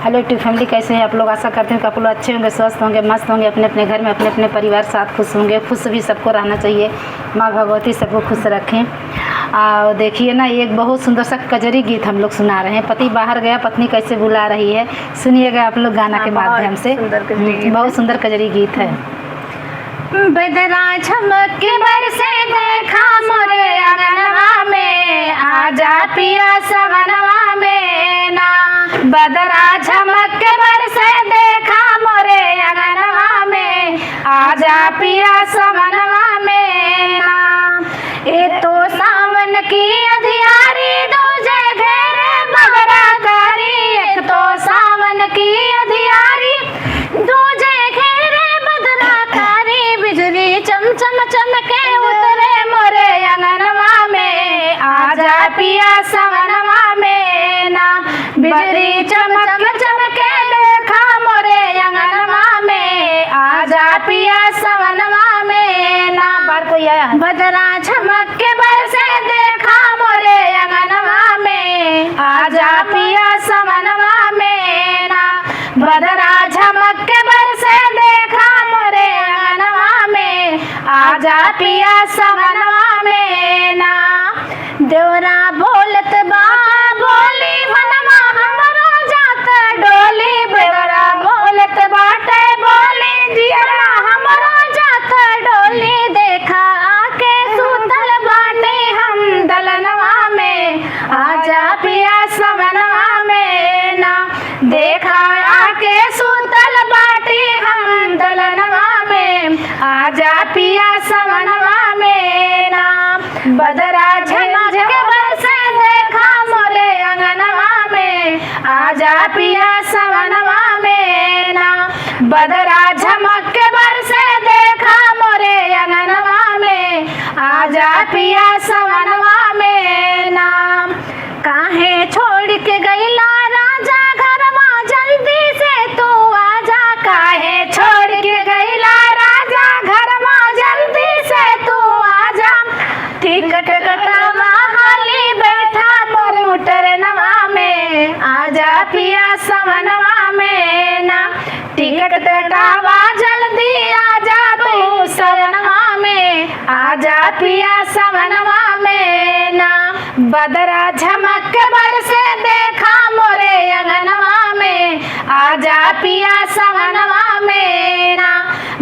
Hello YouTube family, कैसे हैं आप लोग। आशा करते हैं कि आप लोग अच्छे होंगे, स्वस्थ होंगे, मस्त होंगे, अपने अपने घर में अपने अपने परिवार साथ खुश होंगे। खुश भी सबको रहना चाहिए। माँ भगवती सबको खुश रखें। देखिए ना, एक बहुत सुंदर सा कजरी गीत हम लोग सुना रहे हैं। पति बाहर गया, पत्नी कैसे बुला रही है। सुनिएगा आप लोग गाना के माध्यम से। बहुत सुंदर कजरी गीत है। बदरा झमक के बरसे देखा मोरे अंगनवा में, आजा पिया सवनवा में ना। बदरा झमक के बरसे देखा मोरे अंगनवा में, आजा पिया सवनवा में ना। ए तो सावन की अधियारी दूजे घेरे बगरा कारी, एक तो सावन की अधियारी दूजे घेरे बदरा कारी। बिजली चमचम चमके उतरे मोरे अंगनवा में, आजा पिया सवनवा में ना। बिजली चमक चमके देखा मोरे अंगनवा में, आजा पिया सवनवा में ना। बार कोई आया है। बदरा झमक के बरसे देखा मोरे अंगनवा में, आजा पिया सवनवा में ना। बदरा झमक के बरसे देखा मोरे अंगनवा में, आजा पिया सवनवा में ना। देवरा बोलत बा बोली मनवा हमरो जात डोली, देवरा बोलत बाटे बोली जियरा हमरो जात डोली। देखा आके सुतल बाटे हम दलनवा में, आजा पिया सवनवा में ना। देखा आके सुतल बाटे हम दलनवा में, आजा पिया सवनवा में ना। बदरा झमक के बरसे देखा मोरे अंगनवा में, आजा पिया सवनवा में ना। बदरा झमक के बरसे देखा मोरे अंगनवा में, आजा पिया सवनवा में ना। काहे छोड़ के गईला राजा घरवा, जल्दी से तू आजा। काहे छोड़ के गईला राजा घरवा, जल्दी से तू आजा। टिकट कटवा हाली बैठा मोर ट्रेनवा में, आजा पिया सवनवा में ना। टिकट कटवा जल्दी आजा तू सवनवा में, आजा पिया सवनवा में ना। बदरा झमक के बरसे देखा मोरे अंगनवा में, आजा पिया सवनवा में ना।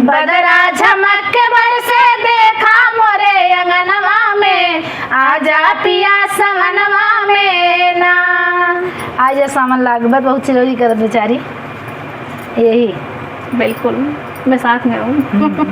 बदरा झमक के बरसे देखा मोरे अंगनवा में, आजा पिया सवनवा में ना। आज सामान लागत बहुत चिरौरी करत बेचारी। यही बिल्कुल मैं साथ में हूँ।